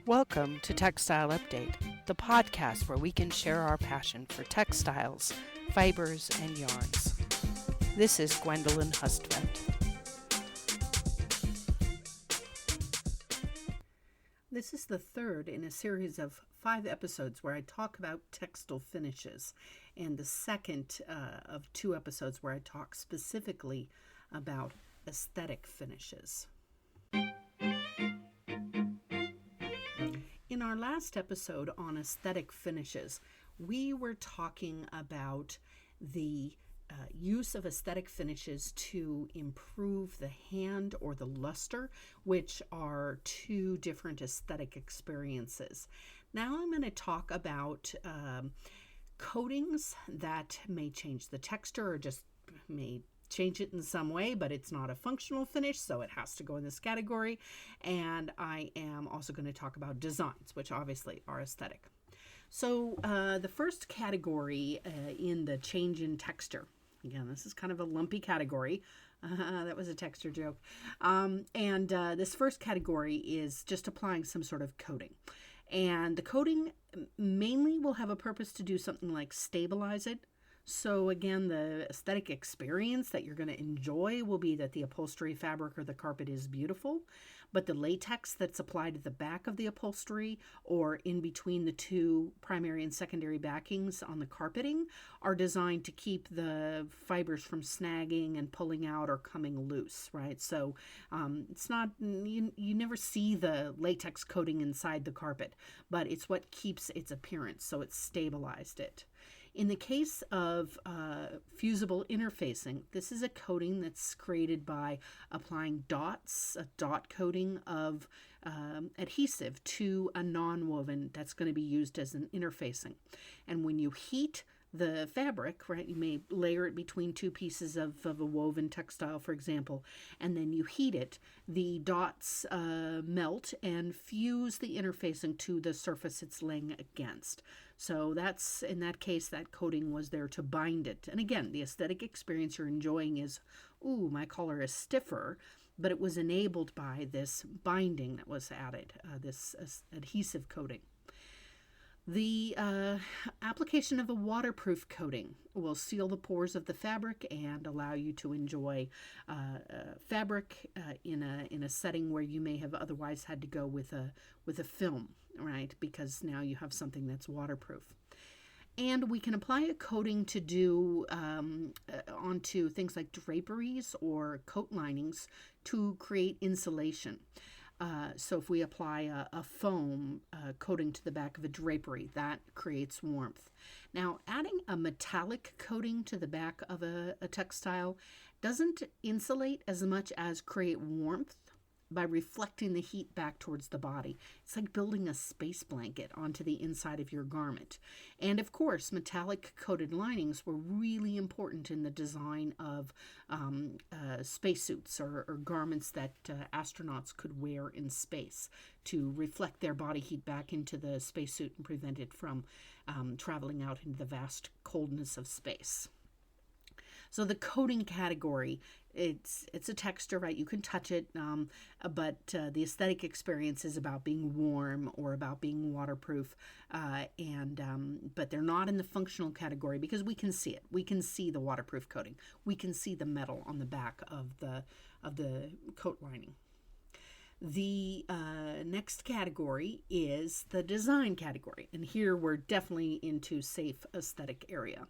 Welcome to Textile Update, the podcast where we can share our passion for textiles, fibers, and yarns. This is Gwendolyn Hustvedt. This is the third in a series of 5 episodes where I talk about textile finishes, and the second of 2 episodes where I talk specifically about aesthetic finishes. In our last episode on aesthetic finishes, we were talking about the use of aesthetic finishes to improve the hand or the luster, which are 2 different aesthetic experiences. Now I'm going to talk about coatings that may change the texture or just may change it in some way, but it's not a functional finish, so it has to go in this category. And I am also going to talk about designs, which obviously are aesthetic. So the first category in the change in texture, again, this is kind of a lumpy category. That was a texture joke. This first category is just applying some sort of coating. And the coating mainly will have a purpose to do something like stabilize it. So again, the aesthetic experience that you're going to enjoy will be that the upholstery fabric or the carpet is beautiful, but the latex that's applied to the back of the upholstery or in between the 2 primary and secondary backings on the carpeting are designed to keep the fibers from snagging and pulling out or coming loose, right? So it's not, you never see the latex coating inside the carpet, but it's what keeps its appearance, so it's stabilized it. In the case of fusible interfacing, this is a coating that's created by applying dots, a dot coating of adhesive to a non-woven that's going to be used as an interfacing. And when you heat the fabric, right, you may layer it between 2 pieces of a woven textile, for example, and then you heat it, the dots melt and fuse the interfacing to the surface it's laying against. So that's, in that case, that coating was there to bind it. And again, the aesthetic experience you're enjoying is, ooh, my collar is stiffer, but it was enabled by this binding that was added, this adhesive coating. The application of a waterproof coating will seal the pores of the fabric and allow you to enjoy fabric in a setting where you may have otherwise had to go with a film, right? Because now you have something that's waterproof. And we can apply a coating to do onto things like draperies or coat linings to create insulation. So if we apply a foam coating to the back of a drapery, that creates warmth. Now, adding a metallic coating to the back of a textile doesn't insulate as much as create warmth by reflecting the heat back towards the body. It's like building a space blanket onto the inside of your garment. And of course, metallic coated linings were really important in the design of spacesuits or garments that astronauts could wear in space to reflect their body heat back into the spacesuit and prevent it from traveling out into the vast coldness of space. So the coating category, it's a texture, right? You can touch it, but the aesthetic experience is about being warm or about being waterproof, but they're not in the functional category because we can see it. We can see the waterproof coating. We can see the metal on the back of the coat lining. The next category is the design category, and here we're definitely into safe aesthetic area.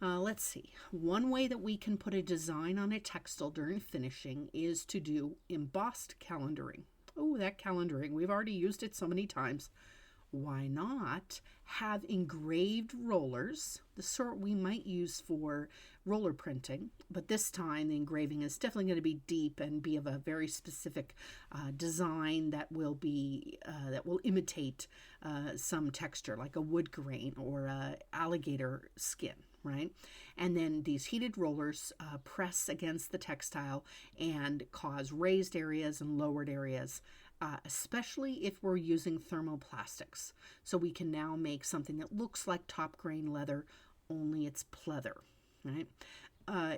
Let's see. One way that we can put a design on a textile during finishing is to do embossed calendaring. Oh, that calendaring. We've already used it so many times. Why not have engraved rollers, the sort we might use for roller printing, but this time the engraving is definitely going to be deep and be of a very specific design that will imitate some texture, like a wood grain or alligator skin. Right? And then these heated rollers press against the textile and cause raised areas and lowered areas, especially if we're using thermoplastics. So we can now make something that looks like top grain leather, only it's pleather, right?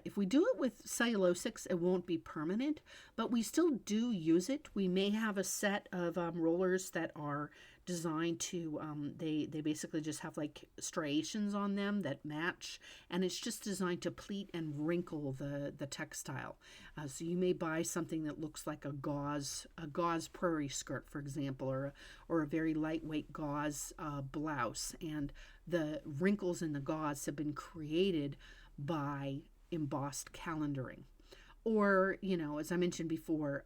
If we do it with cellulosics, it won't be permanent, but we still do use it. We may have a set of rollers that are designed to, they basically just have like striations on them that match, and it's just designed to pleat and wrinkle the textile. So you may buy something that looks like a gauze prairie skirt, for example, or a very lightweight gauze blouse, and the wrinkles in the gauze have been created by embossed calendaring, or as I mentioned before,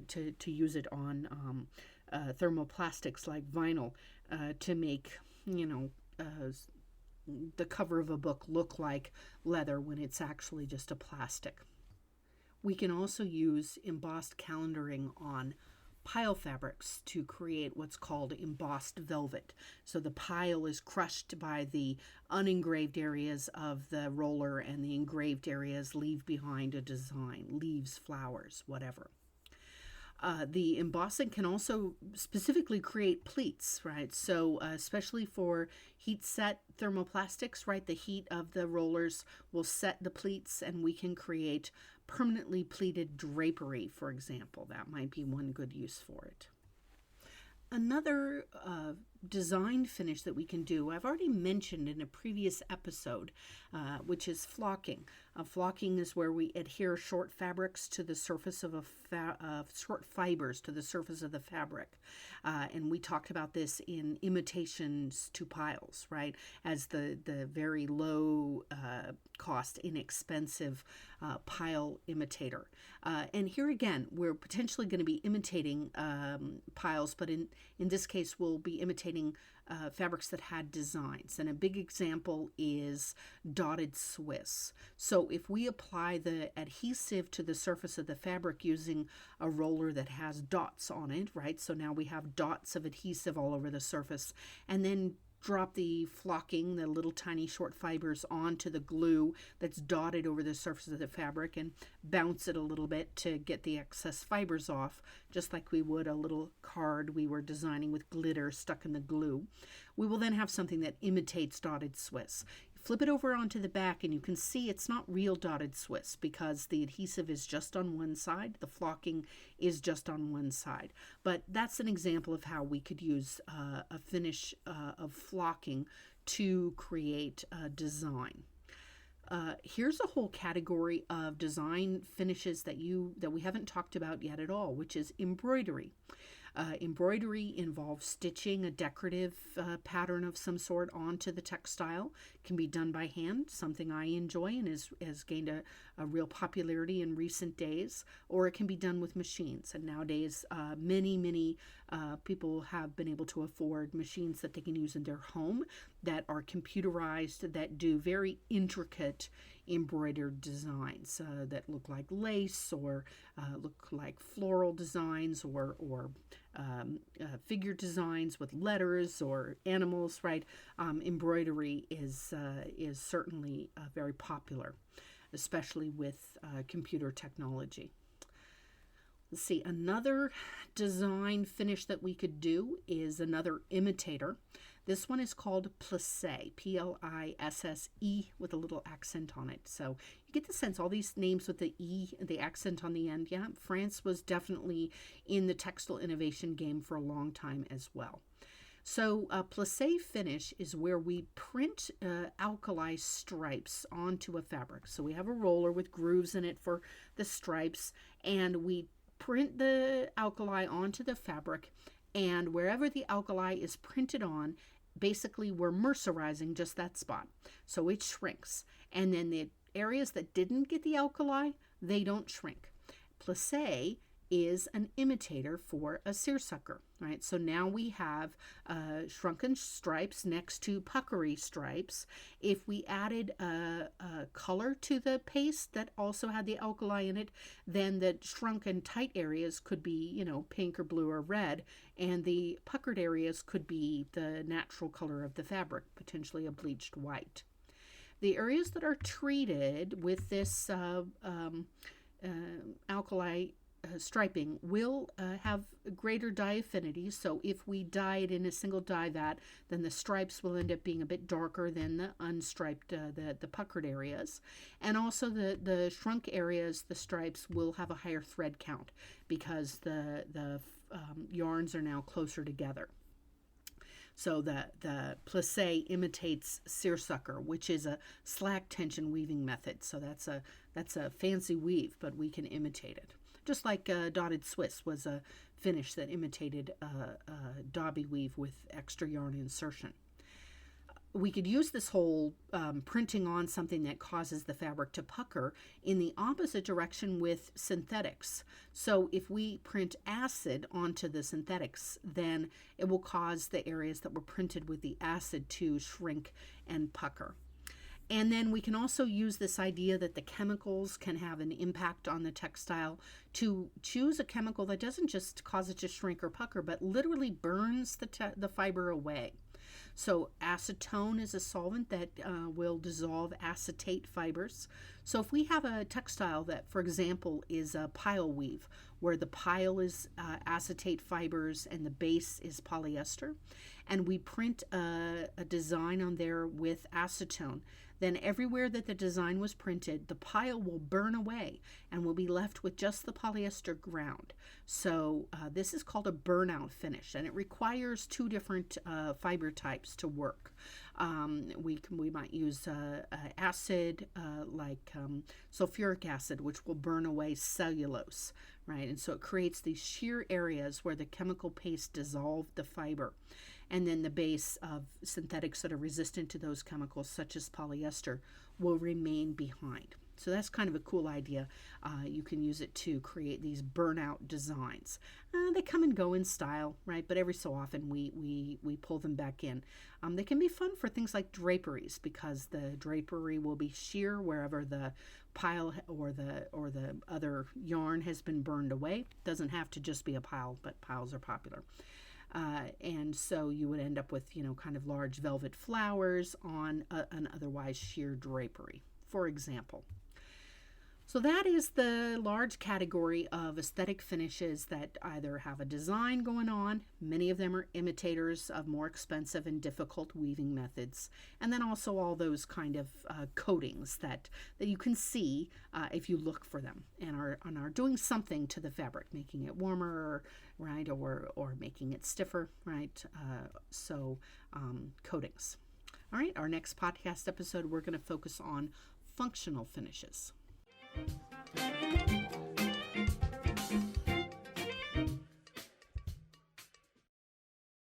to use it on thermoplastics like vinyl, to make the cover of a book look like leather when it's actually just a plastic. We can also use embossed calendaring on pile fabrics to create what's called embossed velvet. So the pile is crushed by the unengraved areas of the roller, and the engraved areas leave behind a design, leaves, flowers, whatever. The embossing can also specifically create pleats, right? So especially for heat set thermoplastics, right? The heat of the rollers will set the pleats, and we can create permanently pleated drapery, for example. That might be one good use for it. Another design finish that we can do, I've already mentioned in a previous episode, which is flocking. Flocking is where we adhere short fabrics to the surface of short fibers to the surface of the fabric. And we talked about this in imitations to piles, right? As the very low cost, inexpensive pile imitator. And here again, we're potentially going to be imitating piles, but in this case, we'll be imitating fabrics that had designs. And a big example is dotted Swiss. So if we apply the adhesive to the surface of the fabric using a roller that has dots on it, right? So now we have dots of adhesive all over the surface, and then drop the flocking, the little tiny short fibers, onto the glue that's dotted over the surface of the fabric, and bounce it a little bit to get the excess fibers off, just like we would a little card we were designing with glitter stuck in the glue. We will then have something that imitates dotted Swiss. Flip it over onto the back, and you can see it's not real dotted Swiss because the adhesive is just on one side, the flocking is just on one side. But that's an example of how we could use a finish of flocking to create a design. Here's a whole category of design finishes that we haven't talked about yet at all, which is embroidery. Embroidery involves stitching a decorative pattern of some sort onto the textile. It can be done by hand, something I enjoy and has gained a real popularity in recent days, or it can be done with machines. And nowadays, many people have been able to afford machines that they can use in their home that are computerized, that do very intricate embroidered designs that look like lace, or look like floral designs, or figure designs with letters or animals, right? Embroidery is certainly very popular, especially with computer technology. Let's see, another design finish that we could do is another imitator. This one is called plissé, Plisse, with a little accent on it. So you get the sense, all these names with the E, the accent on the end. Yeah, France was definitely in the textile innovation game for a long time as well. So plissé finish is where we print alkali stripes onto a fabric. So we have a roller with grooves in it for the stripes, and we print the alkali onto the fabric, and wherever the alkali is printed on, basically we're mercerizing just that spot. So it shrinks. And then the areas that didn't get the alkali, they don't shrink. Plissé is an imitator for a seersucker, right? So now we have shrunken stripes next to puckery stripes. If we added a color to the paste that also had the alkali in it, then the shrunken tight areas could be, pink or blue or red, and the puckered areas could be the natural color of the fabric, potentially a bleached white. The areas that are treated with this alkali striping will have greater dye affinity. So if we dye it in a single dye vat, then the stripes will end up being a bit darker than the unstriped, the puckered areas. And also the shrunk areas, the stripes will have a higher thread count because the yarns are now closer together. So the plissé imitates seersucker, which is a slack tension weaving method. So that's a fancy weave, but we can imitate it. Just like dotted Swiss was a finish that imitated Dobby weave with extra yarn insertion. We could use this whole printing on something that causes the fabric to pucker in the opposite direction with synthetics. So if we print acid onto the synthetics, then it will cause the areas that were printed with the acid to shrink and pucker. And then we can also use this idea that the chemicals can have an impact on the textile to choose a chemical that doesn't just cause it to shrink or pucker, but literally burns the fiber away. So acetone is a solvent that will dissolve acetate fibers. So if we have a textile that, for example, is a pile weave, where the pile is acetate fibers and the base is polyester, and we print a design on there with acetone, then everywhere that the design was printed, the pile will burn away and we'll be left with just the polyester ground. So this is called a burnout finish, and it requires two different fiber types to work. We might use acid like sulfuric acid, which will burn away cellulose, right? And so it creates these sheer areas where the chemical paste dissolved the fiber. And then the base of synthetics that are resistant to those chemicals, such as polyester, will remain behind. So that's kind of a cool idea. You can use it to create these burnout designs. They come and go in style, right? But every so often we pull them back in. They can be fun for things like draperies, because the drapery will be sheer wherever the pile or the other yarn has been burned away. It doesn't have to just be a pile, but piles are popular. And so you would end up with, kind of large velvet flowers on an otherwise sheer drapery, for example. So that is the large category of aesthetic finishes that either have a design going on, many of them are imitators of more expensive and difficult weaving methods, and then also all those kind of coatings that you can see if you look for them and are doing something to the fabric, making it warmer, right, or making it stiffer, right? Coatings. All right, our next podcast episode, we're going to focus on functional finishes.